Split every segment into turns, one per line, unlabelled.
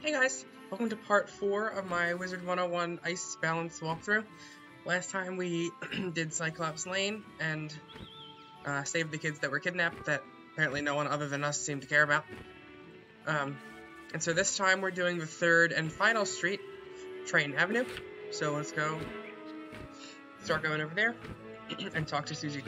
Hey guys, welcome to part 4 of my Wizard101 Ice Balance walkthrough. Last time we did Cyclops Lane and saved the kids that were kidnapped that apparently no one other than us seemed to care about. And so this time we're doing the third and final street, Triton Avenue. So let's go start going over there and talk to Susie.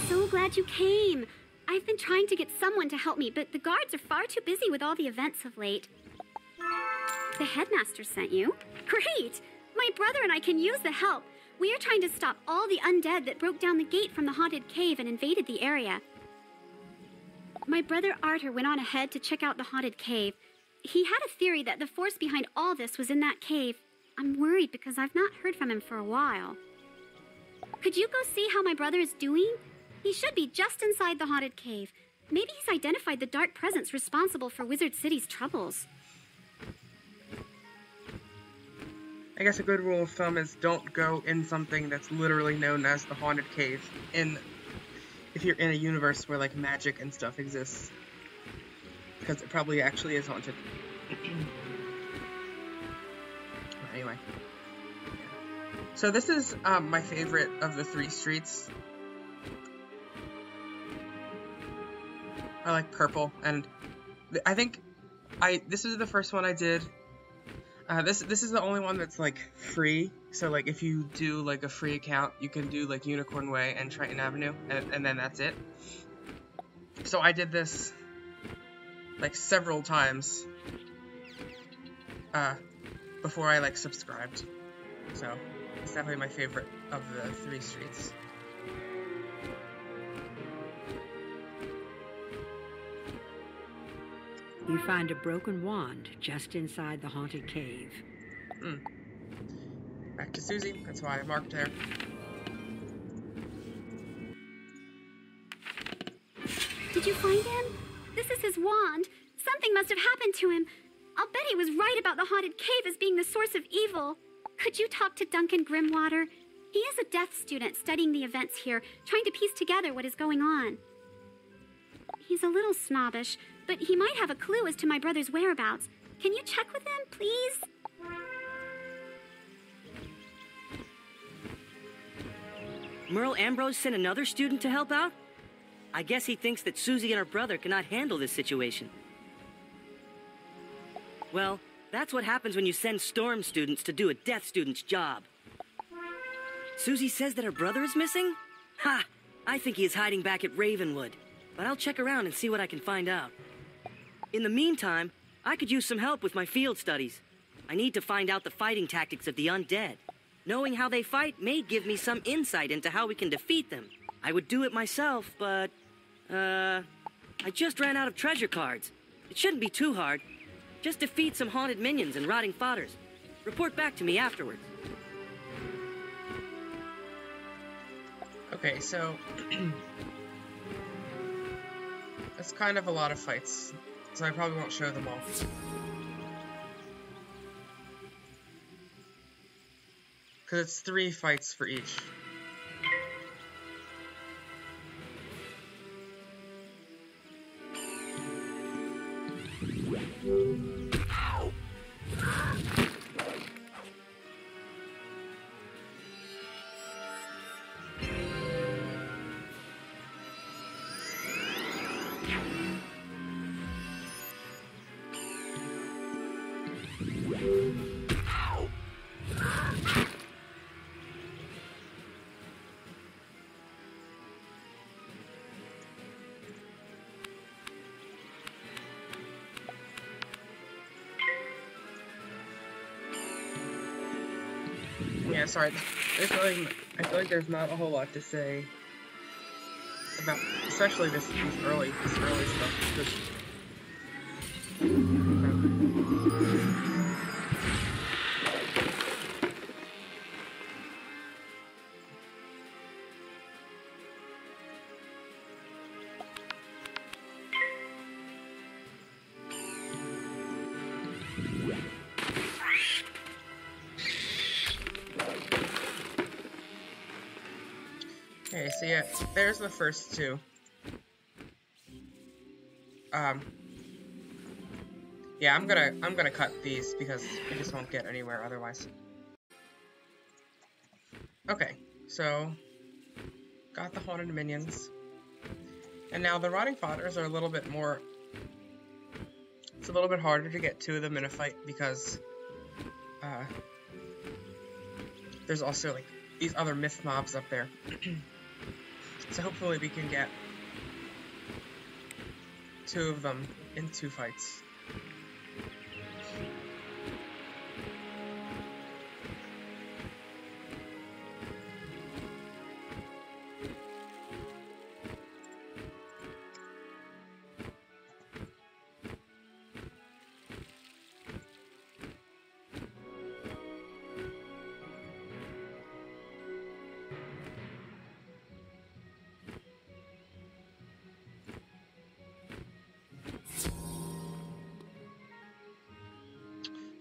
So glad you came. I've been trying to get someone to help me, but the guards are far too busy with all the events of late. The headmaster sent you? Great! My brother and I can use the help. We are trying to stop all the undead that broke down the gate from the haunted cave and invaded the area. My brother Arthur went on ahead to check out the haunted cave. He had a theory that the force behind all this was in that cave. I'm worried because I've not heard from him for a while. Could you go see how my brother is doing? He should be just inside the haunted cave. Maybe he's identified the dark presence responsible for Wizard City's troubles.
I guess a good rule of thumb is don't go in something that's literally known as the haunted cave if you're in a universe where like magic and stuff exists, because it probably actually is haunted. Anyway, so this is my favorite of the 3 streets. I like purple, and I think this is the first one I did. This is the only one that's like free. So like if you do like a free account, you can do like Unicorn Way and Triton Avenue, and then that's it. So I did this like several times before I like subscribed. So it's definitely my favorite of the 3 streets.
You find a broken wand just inside the haunted cave.
Back to Susie. That's why I marked there.
Did you find him? This is his wand. Something must have happened to him. I'll bet he was right about the haunted cave as being the source of evil. Could you talk to Duncan Grimwater? He is a deaf student studying the events here, trying to piece together what is going on. He's a little snobbish, but he might have a clue as to my brother's whereabouts. Can you check with him, please?
Merle Ambrose sent another student to help out? I guess he thinks that Susie and her brother cannot handle this situation. Well, that's what happens when you send Storm students to do a Death student's job. Susie says that her brother is missing? Ha! I think he is hiding back at Ravenwood. But I'll check around and see what I can find out. In the meantime, I could use some help with my field studies. I need to find out the fighting tactics of the undead. Knowing how they fight may give me some insight into how we can defeat them. I would do it myself, but... I just ran out of treasure cards. It shouldn't be too hard. Just defeat some haunted minions and rotting fodders. Report back to me afterwards.
Okay, so... it's kind of a lot of fights, so I probably won't show them all. Because it's 3 fights for each. Yeah, sorry. I feel like there's not a whole lot to say about, especially this early stuff. Okay, so yeah, there's the first two. Yeah, I'm gonna cut these because we just won't get anywhere otherwise. Okay, so got the haunted minions. And now the rotting fathers are a little bit more... It's a little bit harder to get two of them in a fight because there's also like these other myth mobs up there. So hopefully we can get two of them in two fights.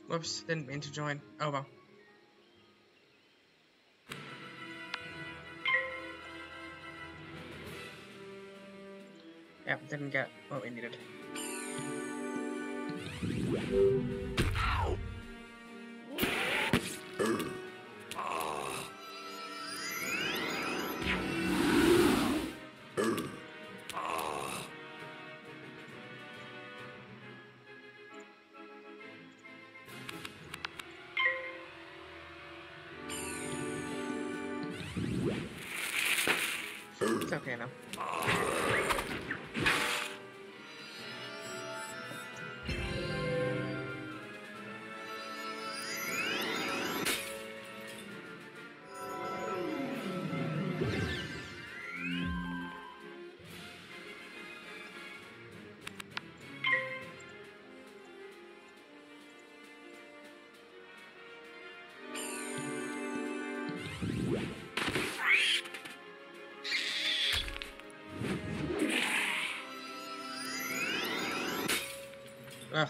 Whoops, didn't mean to join. Oh well. Yep, didn't get what we needed. It's okay now. Ugh.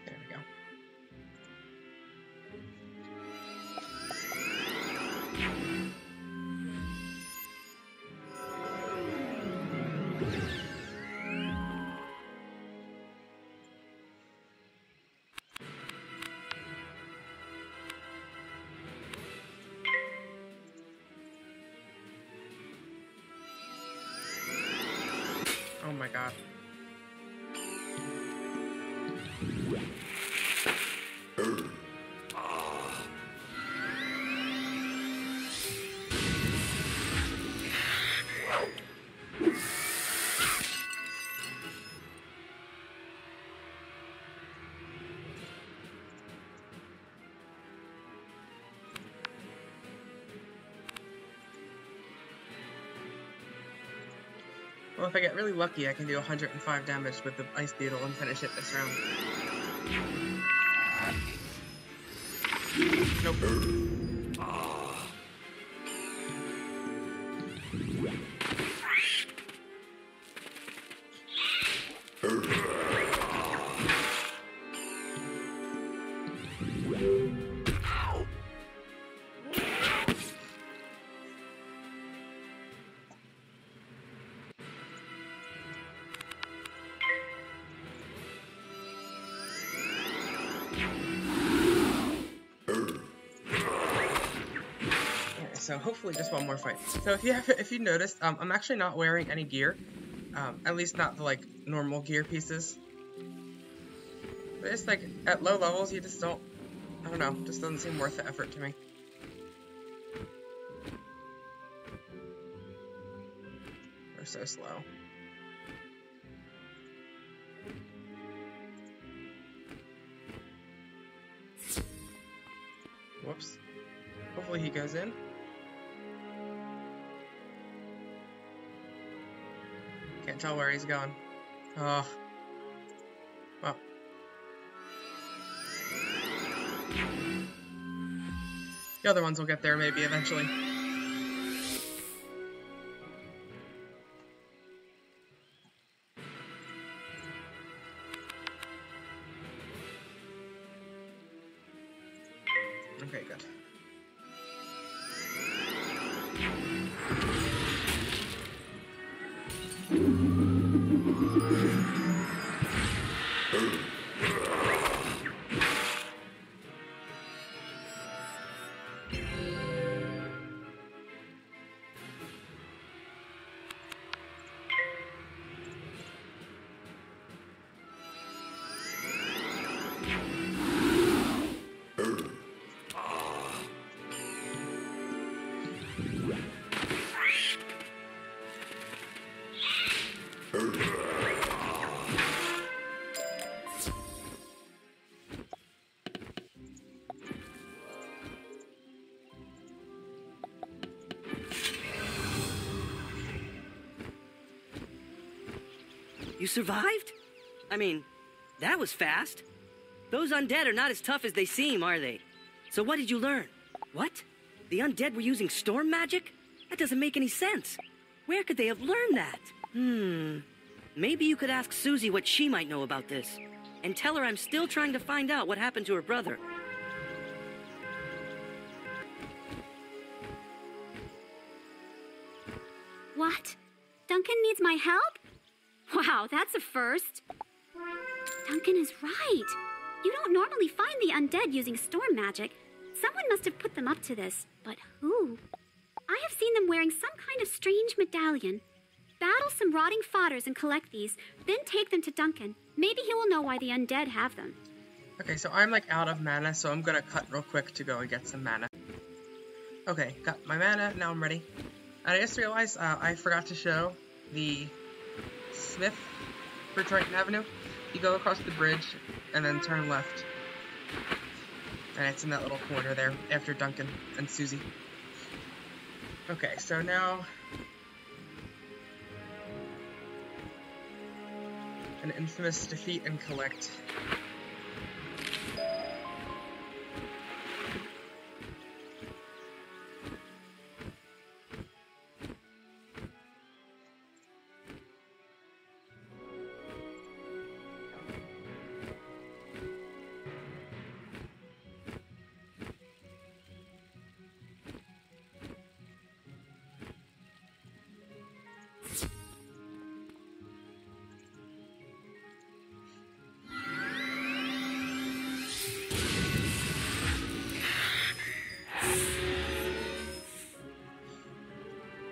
There we go. Oh my god. Well, if I get really lucky, I can do 105 damage with the Ice Beetle and finish it this round. Nope. So hopefully just one more fight. So if you noticed, I'm actually not wearing any gear, at least not the like normal gear pieces. But it's like at low levels you just don't I don't know, just doesn't seem worth the effort to me. They're so slow. Whoops. Hopefully he goes in. Can't tell where he's going. Oh. Well. The other ones will get there maybe eventually. Okay, good.
You survived? I mean, that was fast. Those undead are not as tough as they seem, are they? So what did you learn? What? The undead were using storm magic? That doesn't make any sense. Where could they have learned that? Maybe you could ask Susie what she might know about this. And tell her I'm still trying to find out what happened to her brother.
What? Duncan needs my help? Wow, that's a first. Duncan is right. You don't normally find the undead using storm magic. Someone must have put them up to this. But who? I have seen them wearing some kind of strange medallion. Battle some rotting fodders and collect these, then take them to Duncan. Maybe he will know why the undead have them.
Okay, so I'm like out of mana, so I'm gonna cut real quick to go and get some mana. Okay, got my mana, now I'm ready. And I just realized I forgot to show the Smith for Triton Avenue. You go across the bridge and then turn left. And it's in that little corner there after Duncan and Susie. Okay, so now an infamous defeat and collect.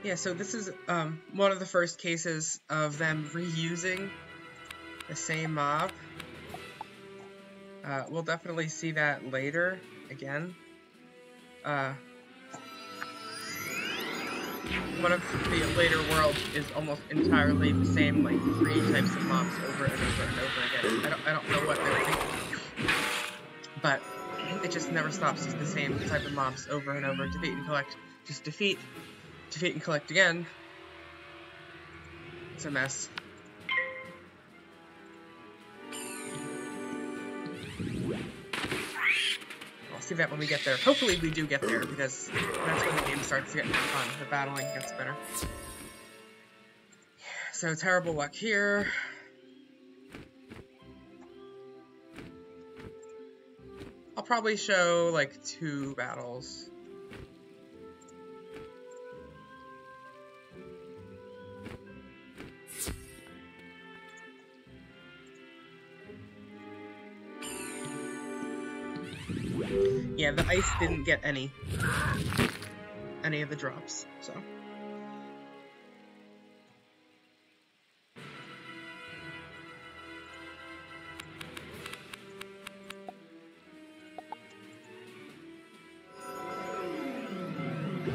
Yeah, so this is one of the first cases of them reusing the same mob. We'll definitely see that later, again. One of the later worlds is almost entirely the same, like, 3 types of mobs over and over and over again. I don't know what they're thinking, but it just never stops. It's the same type of mobs over and over. Defeat and collect. Just defeat and collect again. It's a mess. I'll see that when we get there. Hopefully we do get there, because that's when the game starts to get more fun. The battling gets better. So terrible luck here. I'll probably show like 2 battles. Yeah, the ice didn't get any of the drops, so. Come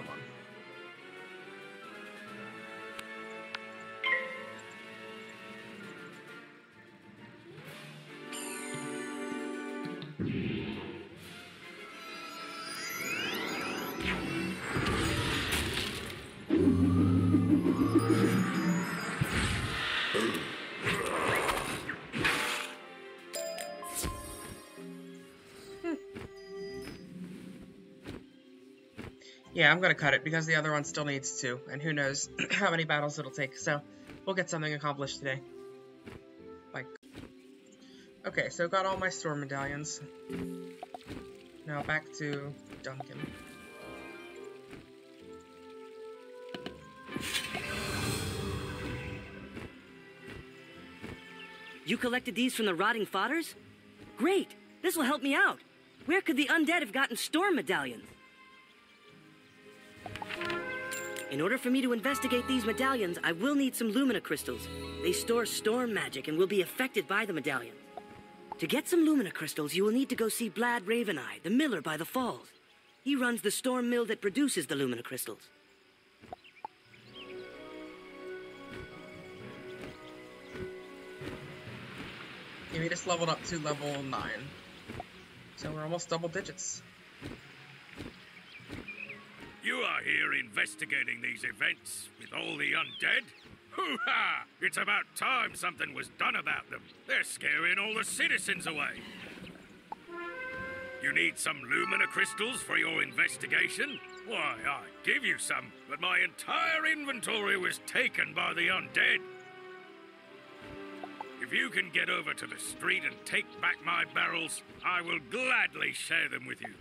on. Yeah, I'm gonna cut it because the other one still needs to, and who knows how many battles it'll take, so we'll get something accomplished today. Like, okay, so got all my storm medallions. Now back to Duncan.
You collected these from the rotting fodders? Great! This will help me out. Where could the undead have gotten storm medallions? In order for me to investigate these medallions, I will need some Lumina crystals. They store storm magic and will be affected by the medallions. To get some Lumina crystals, you will need to go see Blad Raveneye, the miller by the falls. He runs the storm mill that produces the Lumina crystals.
Yeah, we just leveled up to level 9. So we're almost double digits.
You are here investigating these events with all the undead? Hoo-ha! It's about time something was done about them. They're scaring all the citizens away. You need some Lumina crystals for your investigation? Why, I'd give you some, but my entire inventory was taken by the undead. If you can get over to the street and take back my barrels, I will gladly share them with you.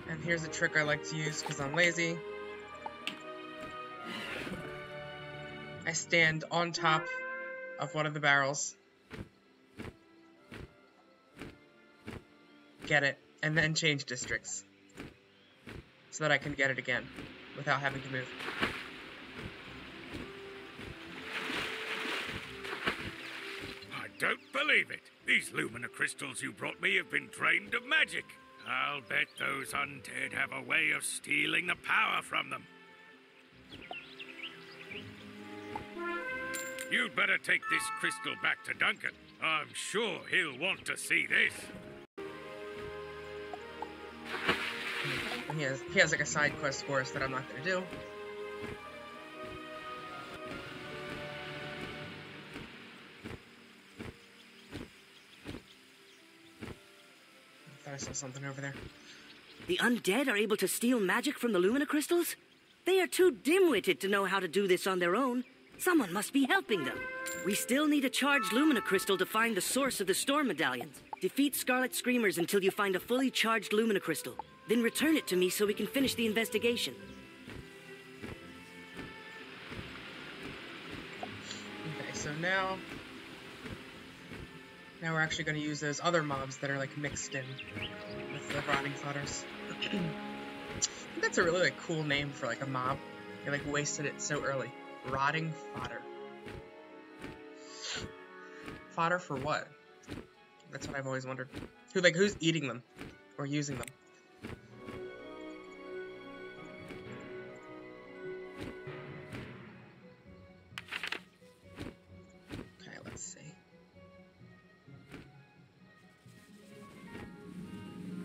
And here's a trick I like to use because I'm lazy. I stand on top of one of the barrels, get it, and then change districts so that I can get it again without having to move.
I don't believe it. These Lumina crystals you brought me have been drained of magic. I'll bet those undead have a way of stealing the power from them. You'd better take this crystal back to Duncan. I'm sure he'll want to see this.
He has like a side quest for us that I'm not going to do. I saw something over there.
The undead are able to steal magic from the Lumina crystals? They are too dim-witted to know how to do this on their own. Someone must be helping them. We still need a charged Lumina crystal to find the source of the storm medallions. Defeat Scarlet Screamers until you find a fully charged Lumina crystal. Then return it to me so we can finish the investigation.
Okay, so now we're actually going to use those other mobs that are like mixed in with the rotting fodders. I think that's a really like cool name for like a mob. They like wasted it so early. Rotting fodder. Fodder for what? That's what I've always wondered. Who's eating them or using them? Okay, let's see.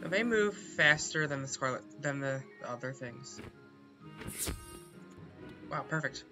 They move faster than the other things. Wow, perfect.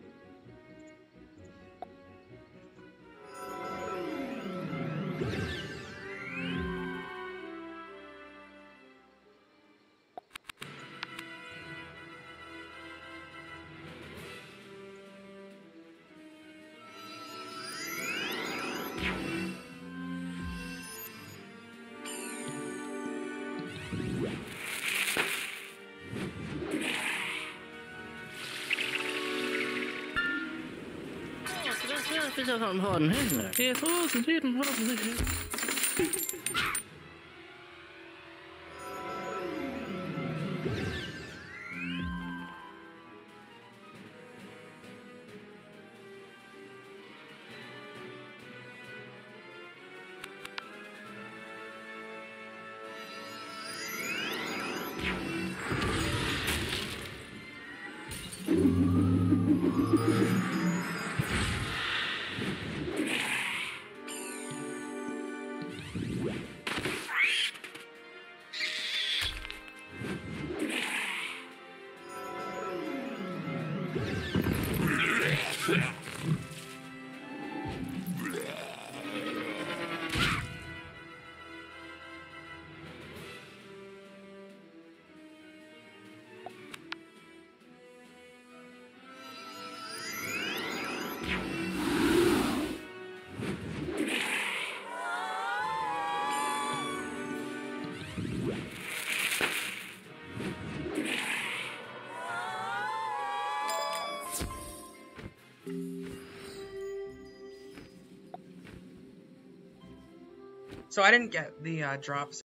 So I didn't get the drops.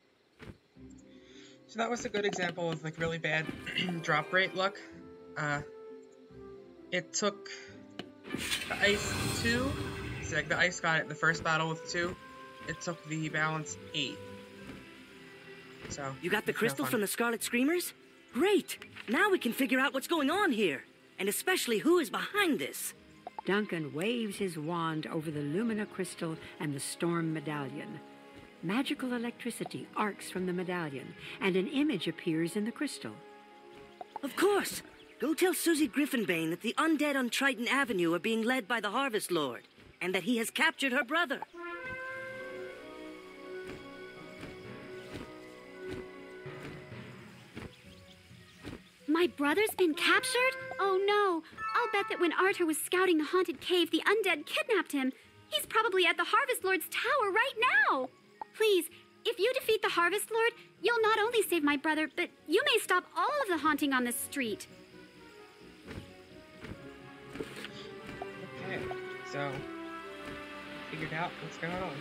So that was a good example of like really bad drop rate luck. It took the ice 2, so like the ice got it in the first battle with 2. It took the balance 8. So
you got the crystal from the Scarlet Screamers? Great! Now we can figure out what's going on here, and especially who is behind this.
Duncan waves his wand over the Lumina crystal and the Storm medallion. Magical electricity arcs from the medallion, and an image appears in the crystal.
Of course! Go tell Susie Griffinbane that the undead on Triton Avenue are being led by the Harvest Lord, and that he has captured her brother.
My brother's been captured? Oh no! I'll bet that when Arthur was scouting the haunted cave, the undead kidnapped him. He's probably at the Harvest Lord's tower right now! Please, if you defeat the Harvest Lord, you'll not only save my brother, but you may stop all of the haunting on this street.
Okay, so figured out what's going on.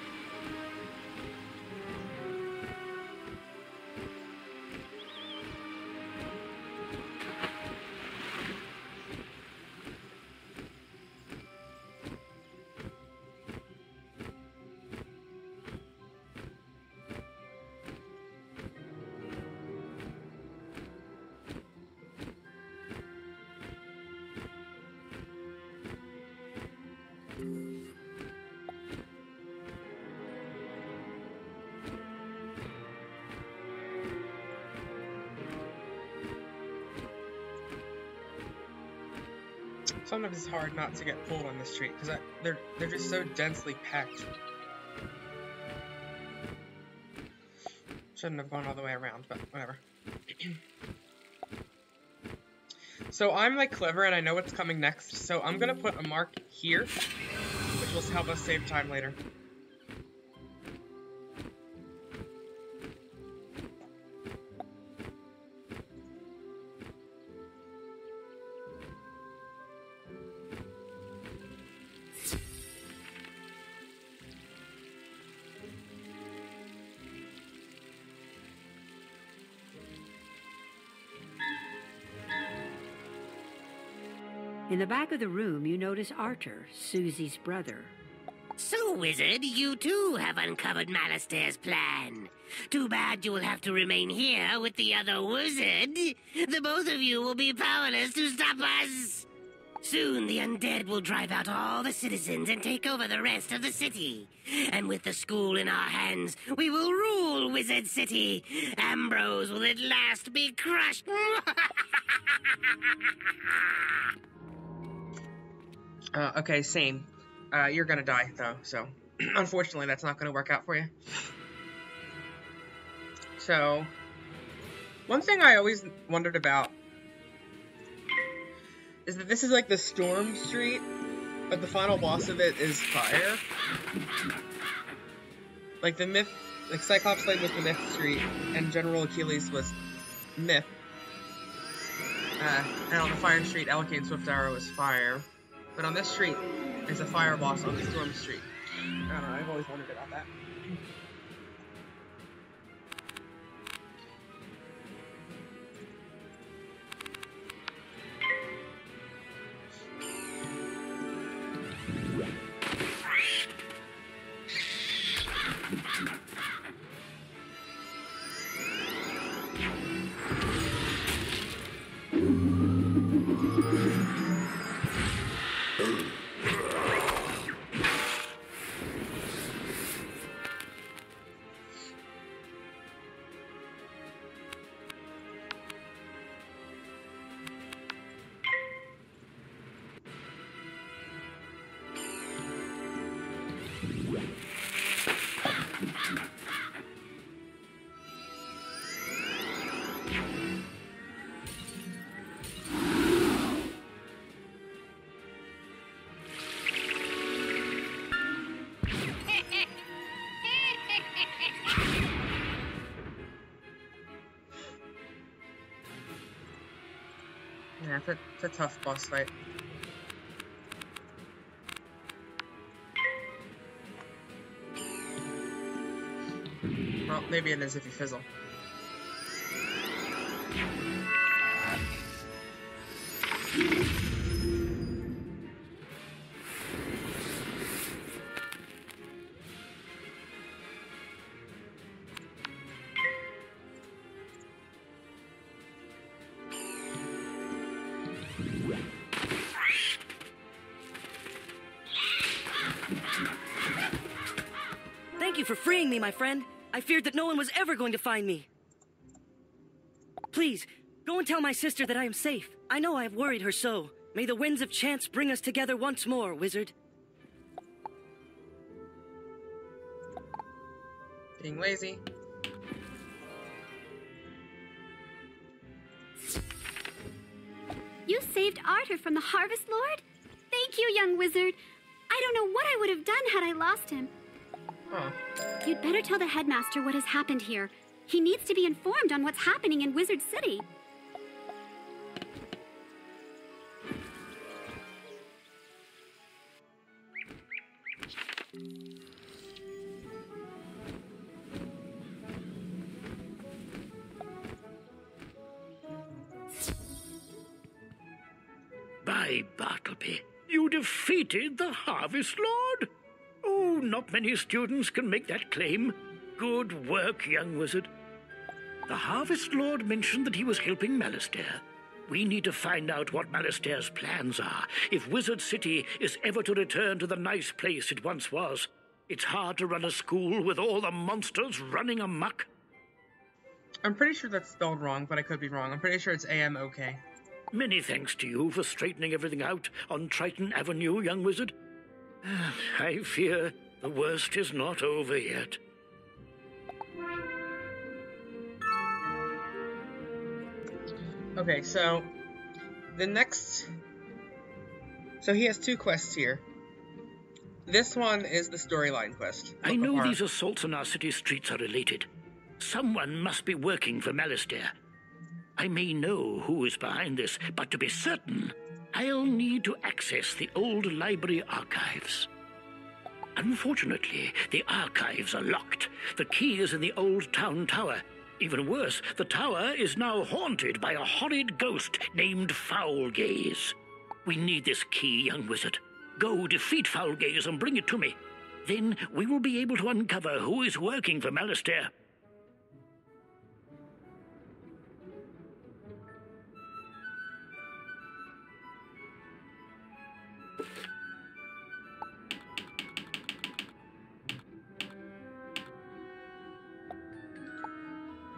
Sometimes it's hard not to get pulled on the street because they're just so densely packed. Shouldn't have gone all the way around, but whatever. So I'm like clever and I know what's coming next, so I'm gonna put a mark here, which will help us save time later.
In the back of the room, you notice Arthur, Susie's brother.
So, Wizard, you too have uncovered Malastair's plan. Too bad you will have to remain here with the other wizard. The both of you will be powerless to stop us. Soon the undead will drive out all the citizens and take over the rest of the city. And with the school in our hands, we will rule Wizard City. Ambrose will at last be crushed.
Okay, same. You're gonna die, though, so unfortunately that's not gonna work out for you. So, one thing I always wondered about is that this is like the Storm Street, but the final boss of it is fire. Like the myth, like Cyclops Lane was the Myth Street, and General Achilles was Myth. And on the Fire Street, Alakane Swift Arrow is fire. But on this street, there's a fire boss on the Storm Street. I don't know, I've always wondered about that. Yeah, it's a tough boss fight. Well, maybe it is if you fizzle.
Thank you for freeing me, my friend. I feared that no one was ever going to find me. Please, go and tell my sister that I am safe. I know I have worried her so. May the winds of chance bring us together once more, wizard.
Being lazy.
You saved Arthur from the Harvest Lord? Thank you, young wizard. I don't know what I would have done had I lost him.
Huh.
You'd better tell the headmaster what has happened here. He needs to be informed on what's happening in Wizard City.
By Bartleby, you defeated the Harvest Lord? Oh, not many students can make that claim. Good work, young wizard. The Harvest Lord mentioned that he was helping Malastare. We need to find out what Malastare's plans are, if Wizard City is ever to return to the nice place it once was. It's hard to run a school with all the monsters running amok.
I'm pretty sure that's spelled wrong, but I could be wrong. I'm pretty sure it's A-M-O-K.
Many thanks to you for straightening everything out on Triton Avenue, young wizard. I fear the worst is not over yet.
Okay, so the next... So he has two quests here. This one is the storyline quest.
I know these assaults on our city streets are related. Someone must be working for Malastare. I may know who is behind this, but to be certain, I'll need to access the old library archives. Unfortunately, the archives are locked. The key is in the old town tower. Even worse, the tower is now haunted by a horrid ghost named Foulgaze. We need this key, young wizard. Go defeat Foulgaze and bring it to me. Then we will be able to uncover who is working for Malastare.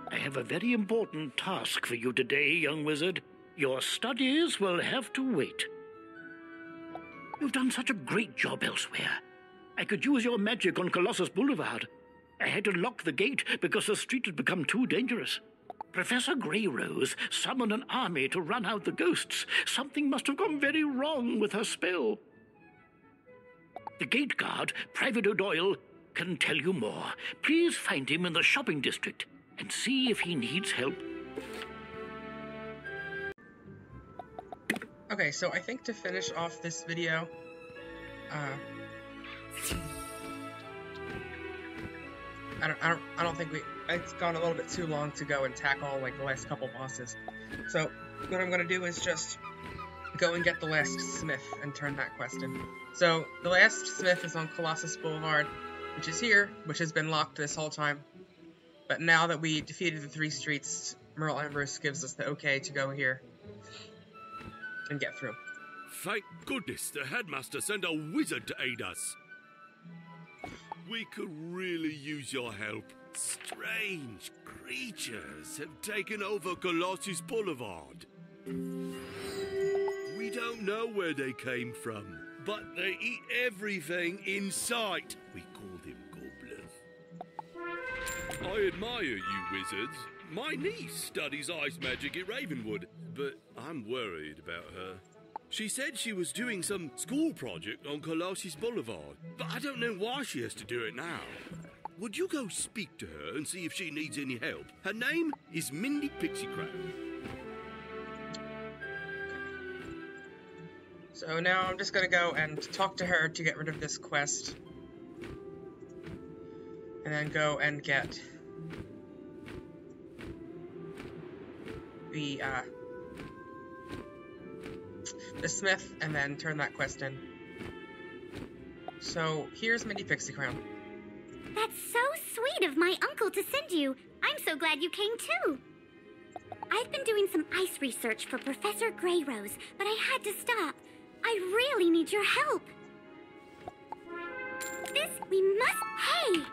I have a very important task for you today, young wizard. Your studies will have to wait. You've done such a great job elsewhere. I could use your magic on Colossus Boulevard. I had to lock the gate because the street had become too dangerous. Professor Greyrose summoned an army to run out the ghosts. Something must have gone very wrong with her spell. The gate guard, Private O'Doyle, can tell you more. Please find him in the shopping district and see if he needs help.
Okay, so I think to finish off this video, I don't think it's gone a little bit too long to go and tackle like the last couple bosses. So what I'm gonna do is just go and get the last smith and turn that quest in. So the last smith is on Colossus Boulevard, which is here, which has been locked this whole time. But now that we defeated the 3 streets, Merle Ambrose gives us the okay to go here and get through.
Thank goodness the headmaster sent a wizard to aid us. We could really use your help. Strange creatures have taken over Colossus Boulevard. We don't know where they came from, but they eat everything in sight. We call them goblins. I admire you, wizards. My niece studies ice magic at Ravenwood, but I'm worried about her. She said she was doing some school project on Colossus Boulevard, but I don't know why she has to do it now. Would you go speak to her and see if she needs any help? Her name is Mindy Pixiecrown.
So now I'm just gonna go and talk to her to get rid of this quest. And then go and get the smith, and then turn that quest in. So here's Mindy Pixiecrown.
That's so sweet of my uncle to send you. I'm so glad you came too. I've been doing some ice research for Professor Greyrose, but I had to stop. I really need your help. This we must... Hey!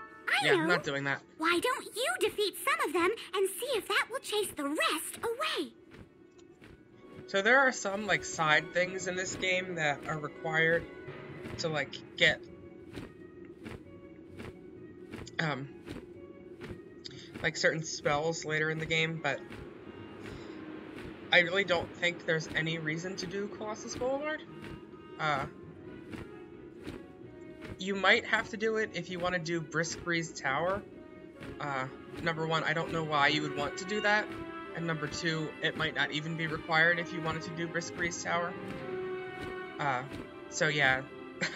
I know!
I'm not doing that.
Why don't you defeat some of them and see if that will chase the rest away?
So there are some, like, side things in this game that are required to, like, get, like, certain spells later in the game, but I really don't think there's any reason to do Colossus Boulevard. You might have to do it if you want to do Brisk Breeze Tower. Number one, I don't know why you would want to do that. And number two, it might not even be required if you wanted to do Brisk Breeze Tower. So yeah,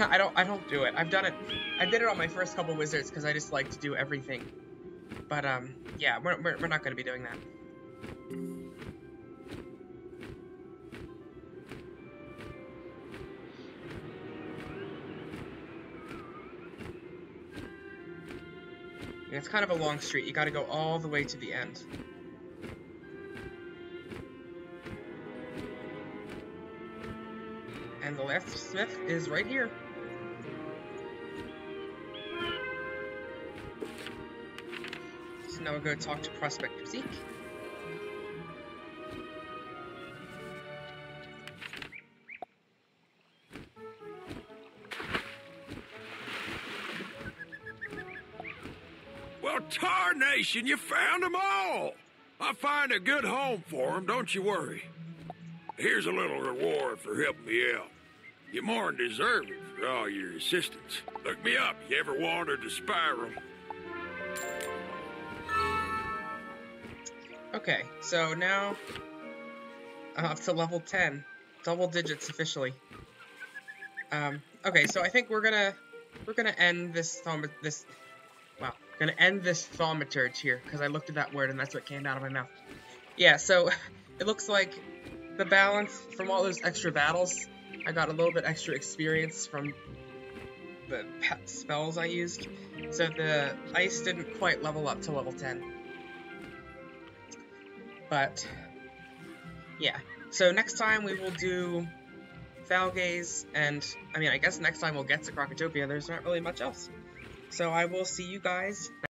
I don't do it. I've done it. I did it on my first couple wizards because I just like to do everything. But yeah, we're not going to be doing that. It's kind of a long street. You got to go all the way to the end. And the last smith is right here. So now we'll go talk to Prospector Zeke.
Well, tarnation, you found them all! I'll find a good home for them, don't you worry. Here's a little reward for helping me out. You more than deserve it for all your assistance. Look me up if you ever wandered to Spiral.
Okay, so now I'm up to level 10. Double digits officially. Okay, so I think we're gonna end this thaumaturge here, because I looked at that word and that's what came out of my mouth. Yeah, so it looks like the balance from all those extra battles, I got a little bit extra experience from the spells I used, so the ice didn't quite level up to level 10. But, yeah. So next time we will do Falgaze, and, I mean, I guess next time we'll get to Krokotopia. There's not really much else. So I will see you guys